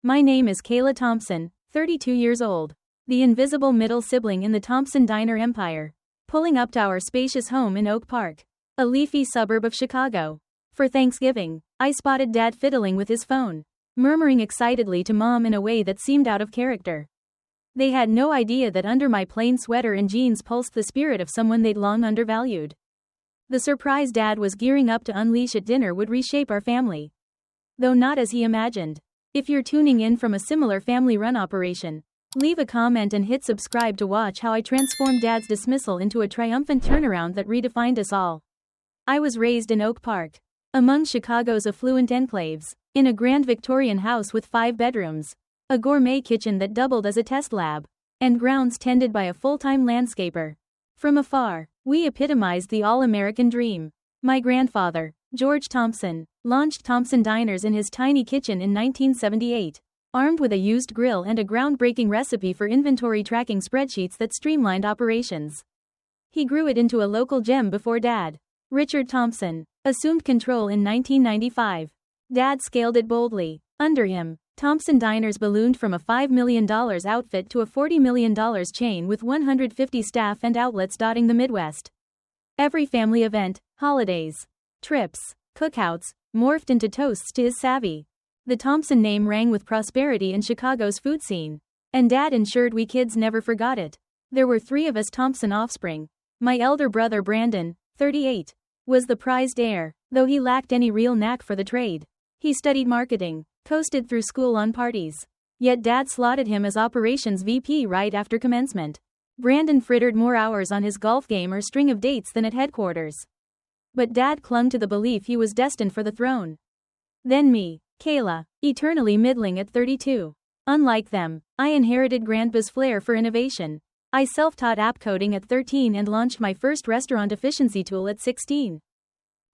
My name is Kayla Thompson, 32 years old. The invisible middle sibling in the Thompson Diner empire. Pulling up to our spacious home in Oak Park, a leafy suburb of Chicago. For Thanksgiving, I spotted Dad fiddling with his phone, murmuring excitedly to Mom in a way that seemed out of character. They had no idea that under my plain sweater and jeans pulsed the spirit of someone they'd long undervalued. The surprise Dad was gearing up to unleash at dinner would reshape our family. Though not as he imagined. If you're tuning in from a similar family-run operation, leave a comment and hit subscribe to watch how I transformed Dad's dismissal into a triumphant turnaround that redefined us all. I was raised in Oak Park, among Chicago's affluent enclaves, in a grand Victorian house with 5 bedrooms, a gourmet kitchen that doubled as a test lab, and grounds tended by a full-time landscaper. From afar, we epitomized the all-American dream. My grandfather, George Thompson, launched Thompson Diners in his tiny kitchen in 1978. Armed with a used grill and a groundbreaking recipe for inventory tracking spreadsheets that streamlined operations. He grew it into a local gem before Dad, Richard Thompson, assumed control in 1995. Dad scaled it boldly. Under him, Thompson Diners ballooned from a $5 million outfit to a $40 million chain with 150 staff and outlets dotting the Midwest. Every family event, holidays, trips, cookouts, morphed into toasts to his savvy. The Thompson name rang with prosperity in Chicago's food scene, and Dad ensured we kids never forgot it. There were 3 of us Thompson offspring. My elder brother Brandon, 38, was the prized heir, though he lacked any real knack for the trade. He studied marketing, coasted through school on parties. Yet Dad slotted him as operations VP right after commencement. Brandon frittered more hours on his golf game or string of dates than at headquarters. But Dad clung to the belief he was destined for the throne. Then me, Kayla, eternally middling at 32. Unlike them, I inherited Grandpa's flair for innovation. I self-taught app coding at 13 and launched my first restaurant efficiency tool at 16.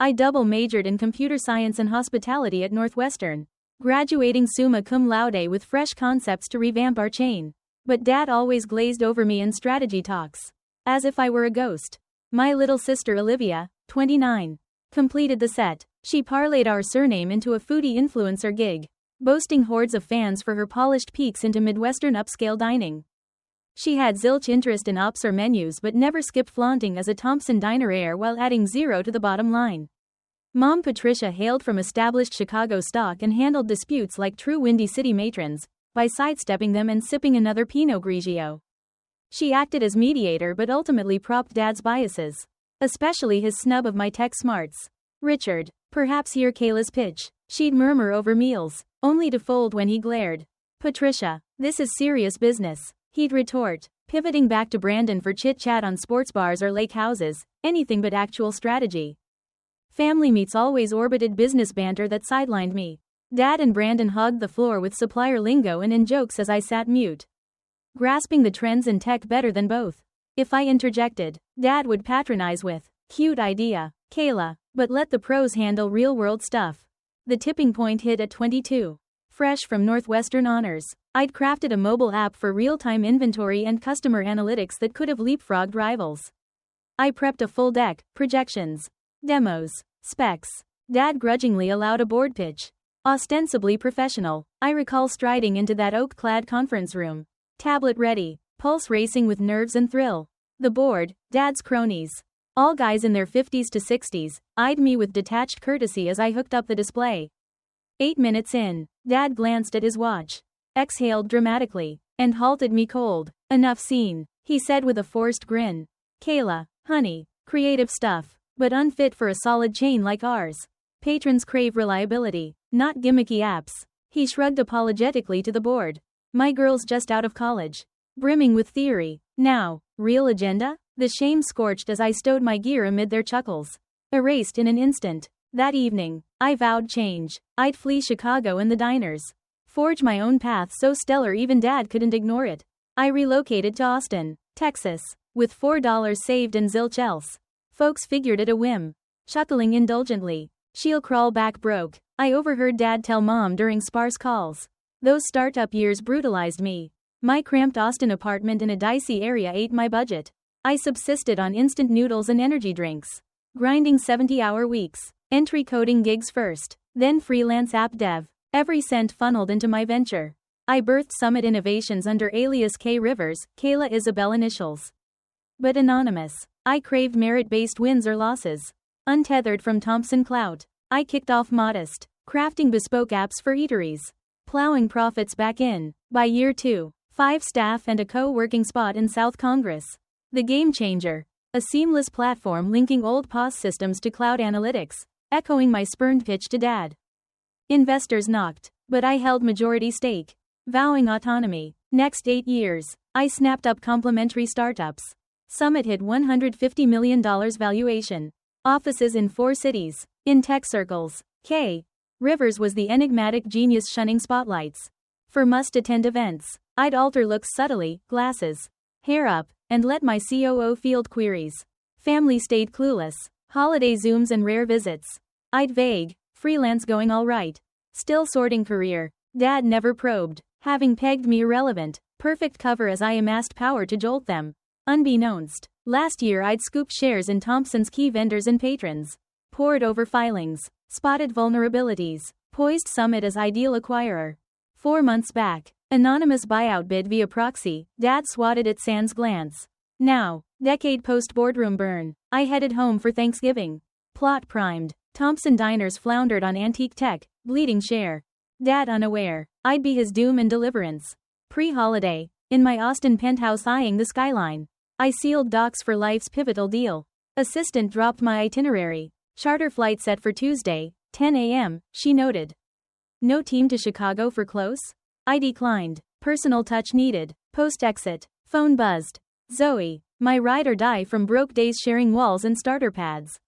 I double majored in computer science and hospitality at Northwestern, graduating summa cum laude with fresh concepts to revamp our chain. But Dad always glazed over me in strategy talks, as if I were a ghost. My little sister Olivia, 29, completed the set. She parlayed our surname into a foodie influencer gig, boasting hordes of fans for her polished peeks into Midwestern upscale dining. She had zilch interest in ops or menus but never skipped flaunting as a Thompson Diner heir while adding zero to the bottom line. Mom Patricia hailed from established Chicago stock and handled disputes like true Windy City matrons, by sidestepping them and sipping another Pinot Grigio. She acted as mediator but ultimately propped Dad's biases, especially his snub of my tech smarts. Richard, perhaps hear Kayla's pitch, she'd murmur over meals, only to fold when he glared. Patricia, this is serious business, he'd retort, pivoting back to Brandon for chit-chat on sports bars or lake houses, anything but actual strategy. Family meets always orbited business banter that sidelined me. Dad and Brandon hogged the floor with supplier lingo and in jokes as I sat mute, grasping the trends in tech better than both. If I interjected, Dad would patronize with, "Cute idea, Kayla, but let the pros handle real-world stuff." The tipping point hit at 22. Fresh from Northwestern honors, I'd crafted a mobile app for real-time inventory and customer analytics that could have leapfrogged rivals. I prepped a full deck, projections, demos, specs. Dad grudgingly allowed a board pitch. Ostensibly professional, I recall striding into that oak-clad conference room, tablet ready, pulse racing with nerves and thrill. The board, Dad's cronies, all guys in their 50s to 60s, eyed me with detached courtesy as I hooked up the display. 8 minutes in, Dad glanced at his watch, exhaled dramatically, and halted me cold. "Enough scene," he said with a forced grin. "Kayla, honey, creative stuff, but unfit for a solid chain like ours. Patrons crave reliability, not gimmicky apps." He shrugged apologetically to the board. "My girl's just out of college, brimming with theory. Now, real agenda?" The shame scorched as I stowed my gear amid their chuckles. Erased in an instant. That evening, I vowed change. I'd flee Chicago and the diners. Forge my own path so stellar even Dad couldn't ignore it. I relocated to Austin, Texas, with $4 saved and zilch else. Folks figured it a whim, chuckling indulgently. "She'll crawl back broke," I overheard Dad tell Mom during sparse calls. Those startup years brutalized me. My cramped Austin apartment in a dicey area ate my budget. I subsisted on instant noodles and energy drinks, grinding 70-hour weeks, entry coding gigs first, then freelance app dev. Every cent funneled into my venture. I birthed Summit Innovations under alias K Rivers, Kayla Isabel initials. But anonymous. I craved merit-based wins or losses. Untethered from Thompson clout. I kicked off modest, crafting bespoke apps for eateries. Plowing profits back in. By year 2, 5 staff and a co-working spot in South Congress. The Game Changer. A seamless platform linking old POS systems to cloud analytics, echoing my spurned pitch to Dad. Investors knocked, but I held majority stake. Vowing autonomy. Next 8 years, I snapped up complementary startups. Summit hit $150 million valuation. Offices in 4 cities. In tech circles, K. Rivers was the enigmatic genius shunning spotlights. For must-attend events, I'd alter looks subtly, glasses, hair up, and let my COO field queries. Family stayed clueless. Holiday Zooms and rare visits. I'd vague, freelance going alright. Still sorting career. Dad never probed, having pegged me irrelevant. Perfect cover as I amassed power to jolt them. Unbeknownst, last year I'd scooped shares in Thompson's key vendors and patrons. Pored over filings, spotted vulnerabilities, poised Summit as ideal acquirer. 4 months back, anonymous buyout bid via proxy, Dad swatted at sans glance. Now, decade post-boardroom burn, I headed home for Thanksgiving. Plot primed, Thompson diners floundered on antique tech, bleeding share. Dad unaware, I'd be his doom and deliverance. Pre-holiday, in my Austin penthouse eyeing the skyline. I sealed docs for life's pivotal deal. Assistant dropped my itinerary. Charter flight set for Tuesday, 10 a.m., she noted. No team to Chicago for close? I declined. Personal touch needed. Post-exit. Phone buzzed. Zoe, my ride or die from broke days sharing walls and starter pads.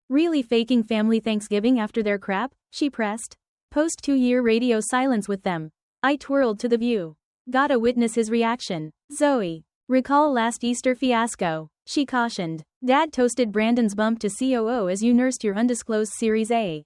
Really faking family Thanksgiving after their crap? She pressed. Post 2-year radio silence with them. I twirled to the view. Gotta witness his reaction. Zoe, recall last Easter fiasco, she cautioned. Dad toasted Brandon's bump to COO as you nursed your undisclosed Series A.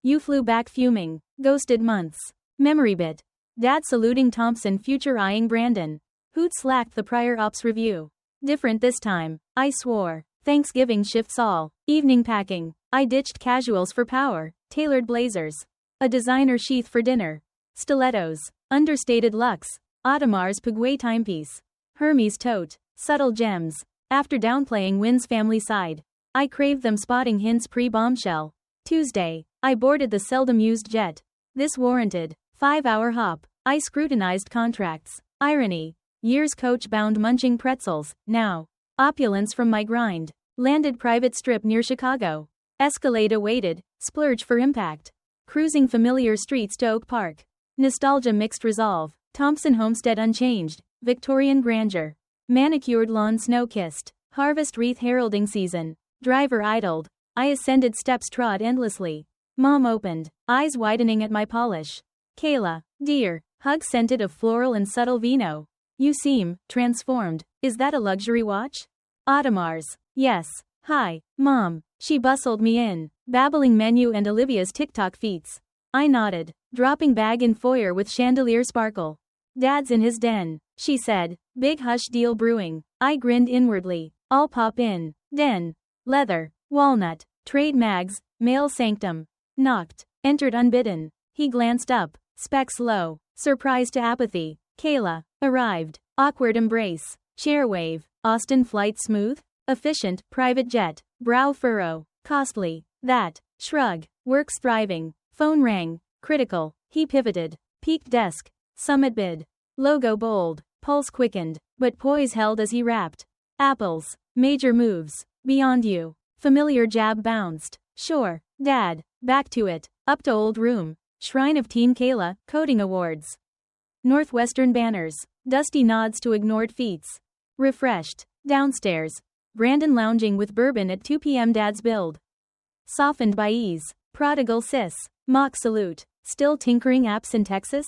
You flew back fuming. Ghosted months. Memory bit. Dad saluting Thompson, future eyeing Brandon. Who'd slacked the prior ops review? Different this time, I swore. Thanksgiving shifts all. Evening packing. I ditched casuals for power. Tailored blazers. A designer sheath for dinner. Stilettos. Understated luxe. Audemars Piguet timepiece. Hermes tote. Subtle gems. After downplaying Wynn's family side, I craved them, spotting hints pre-bombshell. Tuesday, I boarded the seldom used jet. This warranted 5-hour hop. I scrutinized contracts. Irony. Years coach bound munching pretzels. Now, opulence from my grind. Landed private strip near Chicago. Escalade awaited. Splurge for impact. Cruising familiar streets to Oak Park. Nostalgia mixed resolve. Thompson homestead unchanged. Victorian grandeur. Manicured lawn snow-kissed. Harvest wreath heralding season. Driver idled. I ascended steps trod endlessly. Mom opened, eyes widening at my polish. Kayla, dear, hug scented of floral and subtle vino. You seem transformed. Is that a luxury watch? Audemars. Yes. Hi, Mom. She bustled me in, babbling menu and Olivia's TikTok feats. I nodded, dropping bag in foyer with chandelier sparkle. Dad's in his den, she said, big hush deal brewing. I grinned inwardly. I'll pop in. Den. Leather. Walnut. Trade mags. Male sanctum. Knocked. Entered unbidden. He glanced up. Specs low. Surprise to apathy. Kayla. Arrived. Awkward embrace. Chair wave. Austin flight smooth? Efficient. Private jet. Brow furrow. Costly. That. Shrug. Works thriving. Phone rang. Critical. He pivoted. Peaked desk. Summit bid. Logo bold. Pulse quickened. But poise held as he rapped. Apples. Major moves. Beyond you. Familiar jab bounced. Sure. Dad. Back to it. Up to old room. Shrine of Team Kayla. Coding awards. Northwestern banners. Dusty nods to ignored feats. Refreshed. Downstairs. Brandon lounging with bourbon at 2 p.m. Dad's build. Softened by ease. Prodigal sis. Mock salute. Still tinkering apps in Texas?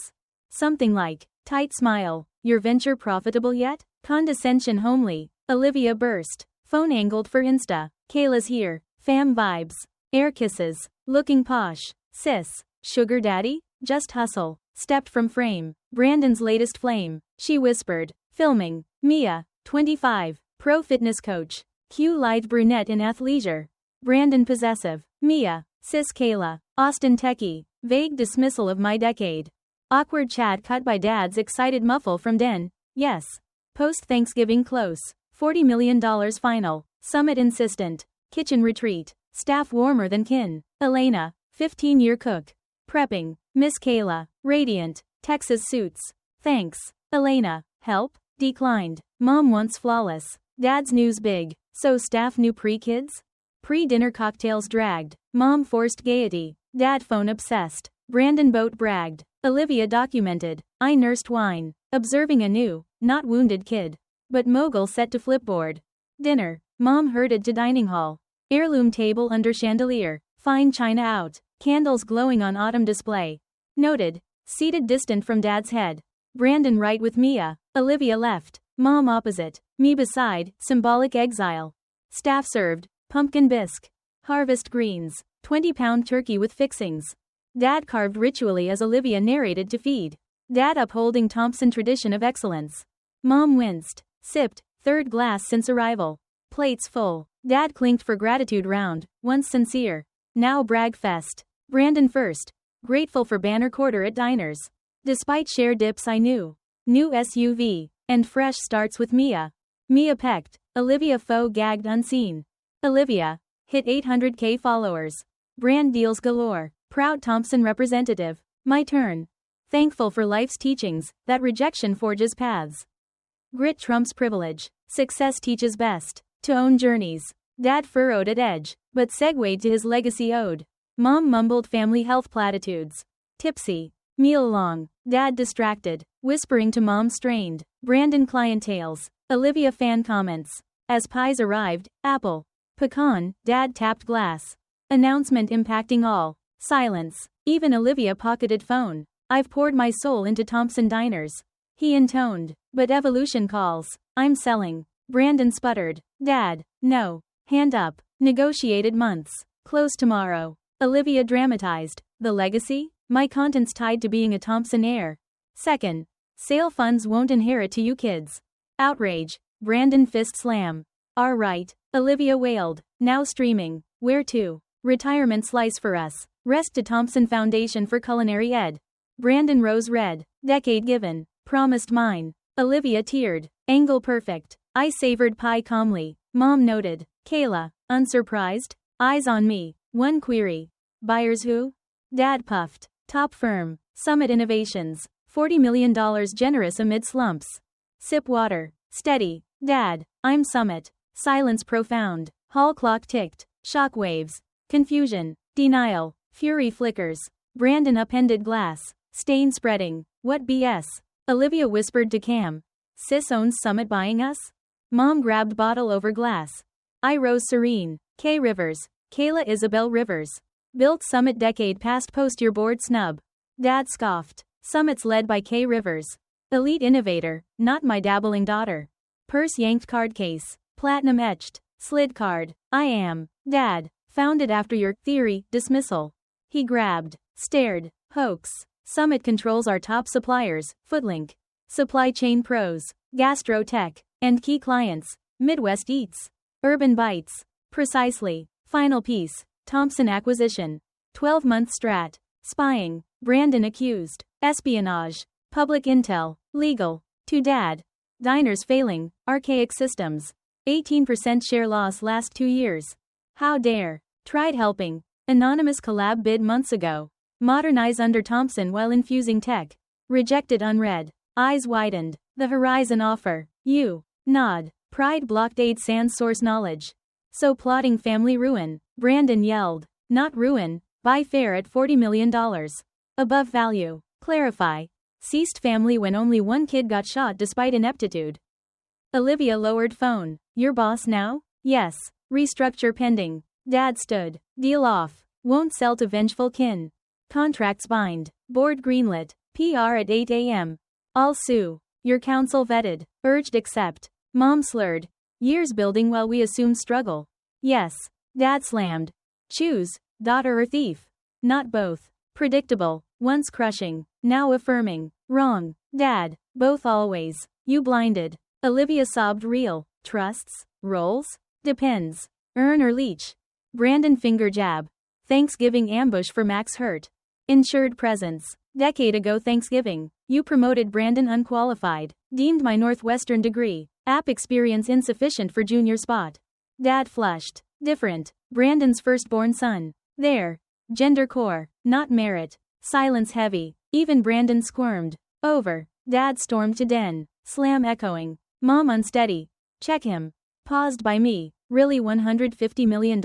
Something like. Tight smile. Your venture profitable yet? Condescension homely. Olivia burst. Phone angled for Insta. Kayla's here. Fam vibes. Air kisses. Looking posh. Sis. Sugar daddy? Just hustle. Stepped from frame. Brandon's latest flame. She whispered. Filming. Mia. 25. Pro fitness coach. Q-light brunette in athleisure. Brandon possessive. Mia. Sis Kayla. Austin techie. Vague dismissal of my decade. Awkward chat cut by dad's excited muffle from Den. Yes. Post-Thanksgiving close. $40 million final. Summit insistent. Kitchen retreat. Staff warmer than kin. Elena, 15-year cook. Prepping. Miss Kayla, radiant. Texas suits. Thanks. Elena, help? Declined. Mom wants flawless. Dad's news big. So staff knew pre-kids? Pre-dinner cocktails dragged. Mom forced gaiety. Dad phone obsessed. Brandon boat bragged. Olivia documented. I nursed wine. Observing a new, not wounded kid. But mogul set to flipboard. Dinner. Mom herded to dining hall. Heirloom table under chandelier. Fine china out. Candles glowing on autumn display. Noted. Seated distant from dad's head. Brandon right with Mia. Olivia left. Mom opposite. Me beside. Symbolic exile. Staff served. Pumpkin bisque. Harvest greens. 20-pound turkey with fixings. Dad carved ritually as Olivia narrated to feed. Dad upholding Thompson tradition of excellence. Mom winced. Sipped. Third glass since arrival. Plates full. Dad clinked for gratitude round. Once sincere. Now brag fest. Brandon first. Grateful for banner quarter at diners. Despite share dips I knew. New SUV. And fresh starts with Mia. Mia pecked. Olivia faux gagged unseen. Olivia. Hit 800K followers. Brand deals galore. Proud Thompson representative. My turn. Thankful for life's teachings, that rejection forges paths. Grit trumps privilege. Success teaches best. To own journeys. Dad furrowed at edge, but segued to his legacy ode. Mom mumbled family health platitudes. Tipsy. Meal long. Dad distracted. Whispering to mom strained. Brandon clientales. Olivia fan comments. As pies arrived, apple. Pecan, dad tapped glass. Announcement impacting all. Silence. Even Olivia pocketed phone. I've poured my soul into Thompson diners. He intoned. But evolution calls. I'm selling. Brandon sputtered. Dad, no. Hand up. Negotiated months. Close tomorrow. Olivia dramatized. The legacy? My content's tied to being a Thompson heir. Second. Sale funds won't inherit to you kids. Outrage. Brandon fist slam. Are right. Olivia wailed. Now streaming. Where to? Retirement slice for us. Rest to Thompson Foundation for Culinary Ed. Brandon rose red. Decade given. Promised mine. Olivia teared. Angle perfect. I savored pie calmly. Mom noted. Kayla. Unsurprised? Eyes on me. One query. Buyers who? Dad puffed. Top firm. Summit Innovations. $40 million generous amid slumps. Sip water. Steady. Dad. I'm Summit. Silence profound. Hall clock ticked. Shockwaves. Confusion. Denial. Fury flickers. Brandon upended glass. Stain spreading. What BS? Olivia whispered to Cam. Sis owns Summit buying us? Mom grabbed bottle over glass. I rose serene. K. Rivers. Kayla Isabel Rivers. Built Summit decade past post your board snub. Dad scoffed. Summit's led by K. Rivers. Elite innovator, not my dabbling daughter. Purse yanked card case. Platinum etched. Slid card. I am. Dad. Founded after your theory dismissal. He grabbed. Stared. Hoax. Summit controls our top suppliers. Footlink. Supply chain pros. Gastro tech. And key clients. Midwest Eats. Urban Bites. Precisely. Final piece. Thompson acquisition. 12-month strat. Spying. Brandon accused. Espionage. Public intel. Legal. To dad. Diners failing. Archaic systems. 18% share loss last 2 years. How dare. Tried helping. Anonymous collab bid months ago. Modernize under Thompson while infusing tech. Rejected unread. Eyes widened. The horizon offer. You. Nod. Pride blocked aid sans source knowledge. So plotting family ruin. Brandon yelled. Not ruin. Buy fair at $40 million. Above value. Clarify. Ceased family when only one kid got shot despite ineptitude. Olivia lowered phone. Your boss now? Yes. Restructure pending. Dad stood. Deal off. Won't sell to vengeful kin. Contracts bind. Board greenlit. PR at 8 a.m. I'll sue. Your counsel vetted. Urged accept. Mom slurred. Years building while we assume struggle. Yes. Dad slammed. Choose. Daughter or thief? Not both. Predictable. Once crushing. Now affirming. Wrong. Dad. Both always. You blinded. Olivia sobbed real. Trusts? Roles? Depends. Earn or leech. Brandon finger jab. Thanksgiving ambush for Max Hurt. Insured presence. Decade ago Thanksgiving. You promoted Brandon unqualified. Deemed my Northwestern degree. App experience insufficient for junior spot. Dad flushed. Different. Brandon's firstborn son. There. Gender core. Not merit. Silence heavy. Even Brandon squirmed. Over. Dad stormed to den. Slam echoing. Mom unsteady. Check him. Paused by me. Really $150 million?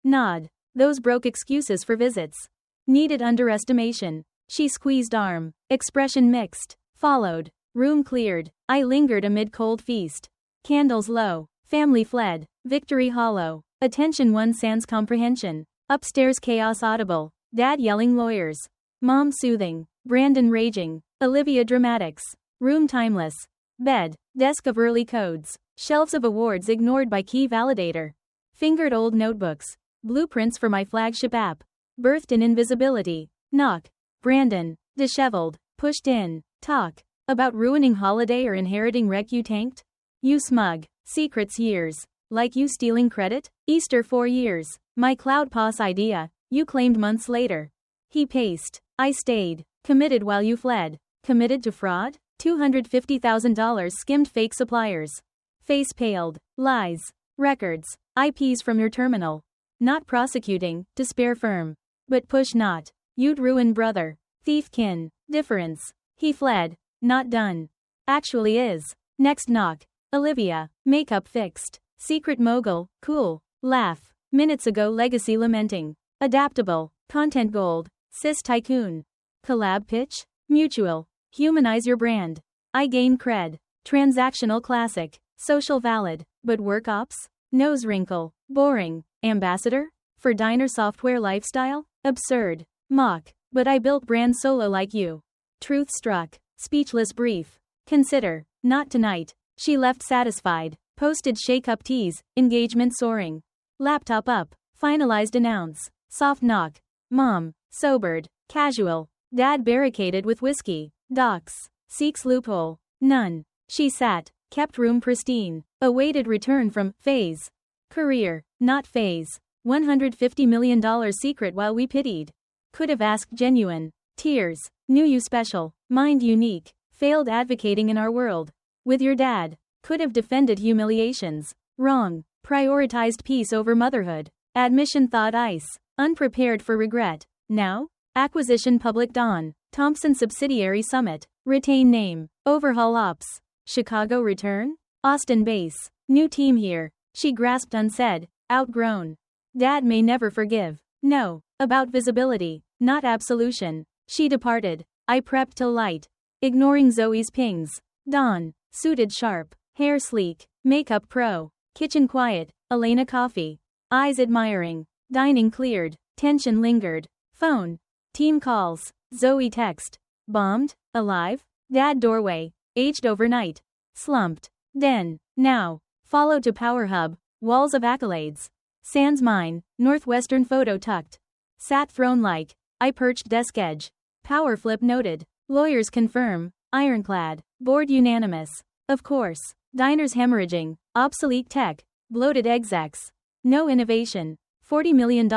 Nod. Those broke excuses for visits. Needed underestimation. She squeezed arm. Expression mixed. Followed. Room cleared. I lingered amid cold feast. Candles low. Family fled. Victory hollow. Attention one sans comprehension. Upstairs chaos audible. Dad yelling lawyers. Mom soothing. Brandon raging. Olivia dramatics. Room timeless. Bed. Desk of early codes. Shelves of awards ignored by key validator. Fingered old notebooks. Blueprints for my flagship app. Birthed in invisibility. Knock. Brandon. Disheveled. Pushed in. Talk. About ruining holiday or inheriting wreck you tanked? You smug. Secrets years. Like you stealing credit? Easter 4 years. My cloud pass idea. You claimed months later. He paced. I stayed. Committed while you fled. Committed to fraud? $250,000 skimmed fake suppliers. Face paled. Lies. Records. IPs from your terminal. Not prosecuting, to spare firm. But push not. You'd ruin brother. Thief kin. Difference. He fled. Not done. Actually is. Next knock. Olivia. Makeup fixed. Secret mogul. Cool. Laugh. Minutes ago legacy lamenting. Adaptable. Content gold. Cis tycoon. Collab pitch? Mutual. Humanize your brand. I gain cred. Transactional classic. Social valid. But work ops? Nose wrinkle. Boring. Ambassador? For diner software lifestyle? Absurd. Mock. But I built brand solo like you. Truth struck. Speechless brief. Consider. Not tonight. She left satisfied. Posted shake-up tease. Engagement soaring. Laptop up. Finalized announce. Soft knock. Mom. Sobered. Casual. Dad barricaded with whiskey. Docs. Seeks loophole. None. She sat. Kept room pristine. Awaited return from phase. Career. Not phase. $150 million secret while we pitied. Could have asked genuine. Tears. Knew you special. Mind unique. Failed advocating in our world. With your dad. Could have defended humiliations. Wrong. Prioritized peace over motherhood. Admission thawed ice. Unprepared for regret. Now? Acquisition public dawn. Thompson subsidiary summit. Retain name. Overhaul ops. Chicago return? Austin base. New team here. She grasped unsaid. Outgrown. Dad may never forgive. No. About visibility. Not absolution. She departed. I prepped till light. Ignoring Zoe's pings. Dawn. Suited sharp. Hair sleek. Makeup pro. Kitchen quiet. Elena coffee. Eyes admiring. Dining cleared. Tension lingered. Phone. Team calls. Zoe text. Bombed? Alive? Dad doorway. Aged overnight. Slumped. Den. Now. Follow to Power Hub. Walls of accolades. Sans mine. Northwestern photo tucked. Sat throne-like. I perched desk edge. Power flip noted. Lawyers confirm. Ironclad. Board unanimous. Of course. Diners hemorrhaging. Obsolete tech. Bloated execs. No innovation. $40 million.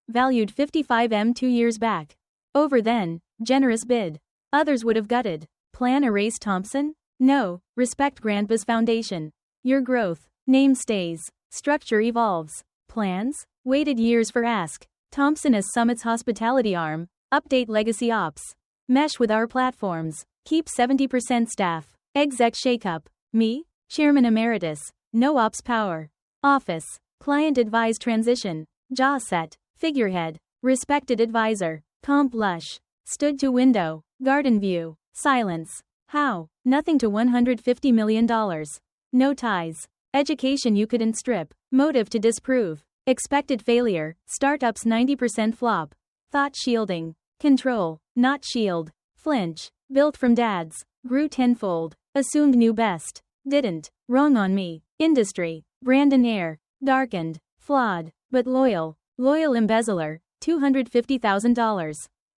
Valued 55M 2 years back. Over then. Generous bid. Others would have gutted. Plan erase Thompson? No. Respect Grandpa's foundation. Your growth. Name stays. Structure evolves. Plans? Waited years for ask. Thompson as Summit's hospitality arm. Update legacy ops. Mesh with our platforms. Keep 70% staff. Exec shakeup. Me? Chairman emeritus. No ops power. Office. Client advised transition. Jaw set. Figurehead. Respected advisor. Comp lush. Stood to window. Garden view. Silence. How? Nothing to $150 million. No ties. Education you couldn't strip. Motive to disprove. Expected failure. Startups 90% flop. Thought shielding. Control. Not shield. Flinch. Built from dads. Grew tenfold. Assumed knew best. Didn't. Wrong on me. Industry. Brandon air. Darkened. Flawed. But loyal. Loyal embezzler. $250,000.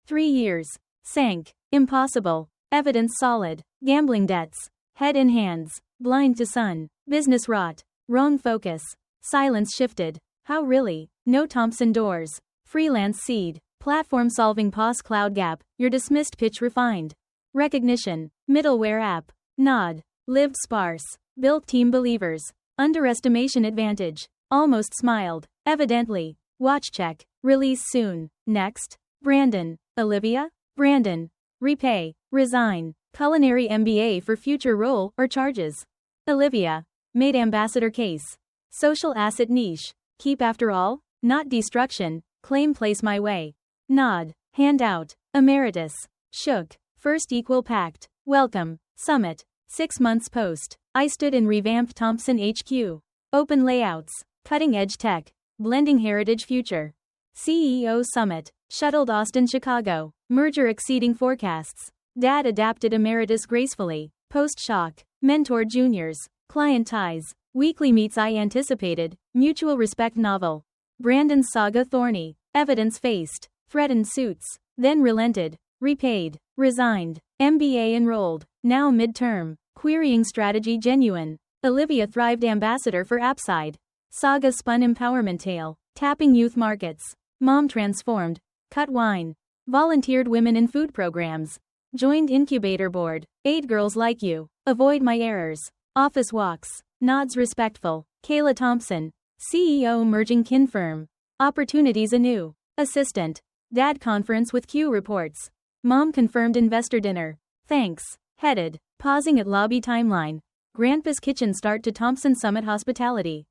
3 years. Sank. Impossible. Evidence solid. Gambling debts. Head in hands. Blind to sun. Business rot. Wrong focus. Silence shifted. How really? No Thompson doors. Freelance seed. Platform solving POS cloud gap, your dismissed pitch refined. Recognition. Middleware app. Nod. Lived sparse. Built team believers. Underestimation advantage. Almost smiled. Evidently. Watch check. Release soon. Next. Brandon. Olivia? Brandon. Repay. Resign. Culinary MBA for future role or charges. Olivia. Made ambassador case. Social asset niche. Keep after all? Not destruction. Claim place my way. Nod. Handout. Emeritus. Shook. First equal pact. Welcome. Summit. 6 months post. I stood in revamped Thompson HQ. Open layouts. Cutting edge tech. Blending heritage future. CEO Summit. Shuttled Austin Chicago. Merger exceeding forecasts. Dad adapted emeritus gracefully. Post-shock. Mentored juniors. Client ties. Weekly meets I anticipated. Mutual respect novel. Brandon's saga thorny. Evidence faced. Threatened suits. Then relented. Repaid. Resigned. MBA enrolled. Now midterm. Querying strategy genuine. Olivia thrived ambassador for Appside. Saga spun empowerment tale. Tapping youth markets. Mom transformed. Cut wine. Volunteered women in food programs. Joined incubator board. Aid girls like you. Avoid my errors. Office walks. Nods respectful. Kayla Thompson. CEO merging kin firm. Opportunities anew. Assistant. Dad conference with Q reports. Mom confirmed investor dinner. Thanks. Headed. Pausing at lobby timeline. Grandpa's kitchen start to Thompson Summit hospitality.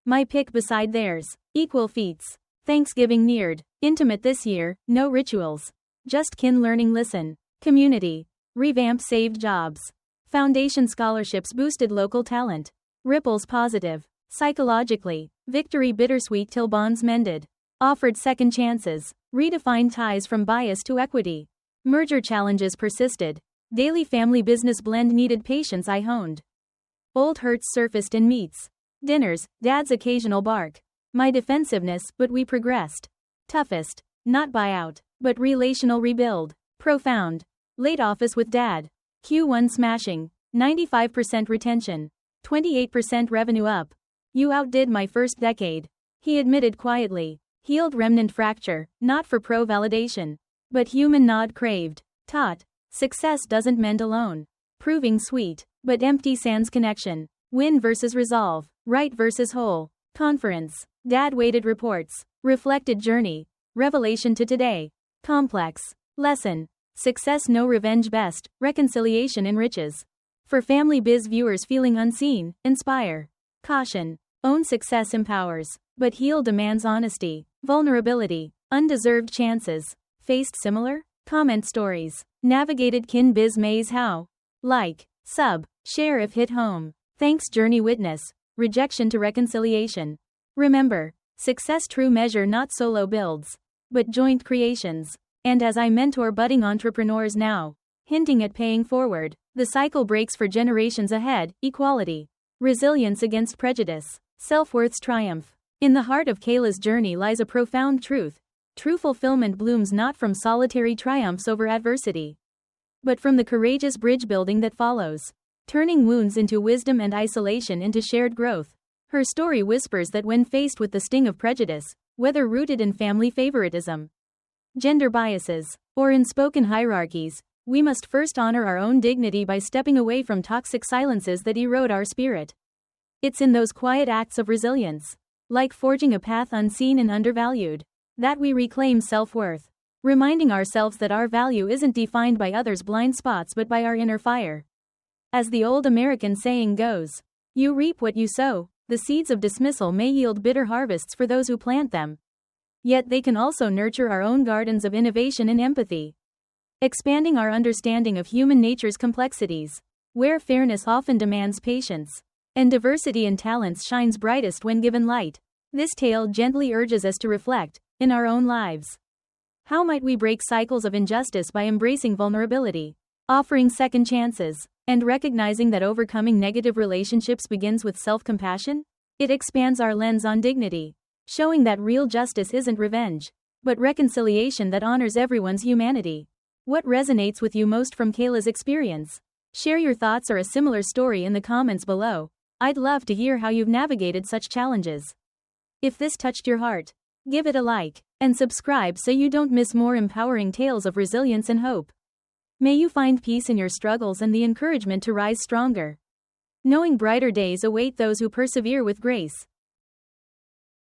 My pick beside theirs. Equal feats. Thanksgiving neared. Intimate this year. No rituals. Just kin learning listen. Community. Revamp saved jobs. Foundation scholarships boosted local talent. Ripples positive. Psychologically. Victory bittersweet till bonds mended. Offered second chances. Redefined ties from bias to equity. Merger challenges persisted. Daily family business blend needed patience I honed. Old hurts surfaced in meets. Dinners, dad's occasional bark. My defensiveness, but we progressed. Toughest. Not buyout, but relational rebuild. Profound. Late office with dad. Q1 smashing. 95% retention. 28% revenue up. You outdid my first decade. He admitted quietly. Healed remnant fracture, not for pro validation. But human nod craved. Taught. Success doesn't mend alone. Proving sweet, but empty sans connection. Win versus resolve. Right versus whole. Conference. Dad weighted reports. Reflected journey. Revelation to today. Complex. Lesson. Success no revenge best, reconciliation enriches. For family biz viewers feeling unseen, inspire. Caution. Own success empowers, but heal demands honesty, vulnerability, undeserved chances. Faced similar? Comment stories. Navigated kin biz maze how? Like, sub, share if hit home. Thanks journey witness. Rejection to reconciliation. Remember, success true measure not solo builds, but joint creations. And as I mentor budding entrepreneurs now, hinting at paying forward, the cycle breaks for generations ahead, equality. Resilience against prejudice. Self-worth's triumph. In the heart of Kayla's journey lies a profound truth. True fulfillment blooms not from solitary triumphs over adversity, but from the courageous bridge building that follows. Turning wounds into wisdom and isolation into shared growth. Her story whispers that when faced with the sting of prejudice, whether rooted in family favoritism, gender biases, or unspoken hierarchies, we must first honor our own dignity by stepping away from toxic silences that erode our spirit. It's in those quiet acts of resilience, like forging a path unseen and undervalued, that we reclaim self-worth, reminding ourselves that our value isn't defined by others' blind spots but by our inner fire. As the old American saying goes, you reap what you sow. The seeds of dismissal may yield bitter harvests for those who plant them. Yet they can also nurture our own gardens of innovation and empathy, expanding our understanding of human nature's complexities, where fairness often demands patience, and diversity in talents shines brightest when given light. This tale gently urges us to reflect, in our own lives. How might we break cycles of injustice by embracing vulnerability, offering second chances, and recognizing that overcoming negative relationships begins with self-compassion? It expands our lens on dignity, showing that real justice isn't revenge, but reconciliation that honors everyone's humanity. What resonates with you most from Kayla's experience? Share your thoughts or a similar story in the comments below. I'd love to hear how you've navigated such challenges. If this touched your heart, Give it a like and subscribe so you don't miss more empowering tales of resilience and hope. May you find peace in your struggles and the encouragement to rise stronger, knowing brighter days await those who persevere with grace.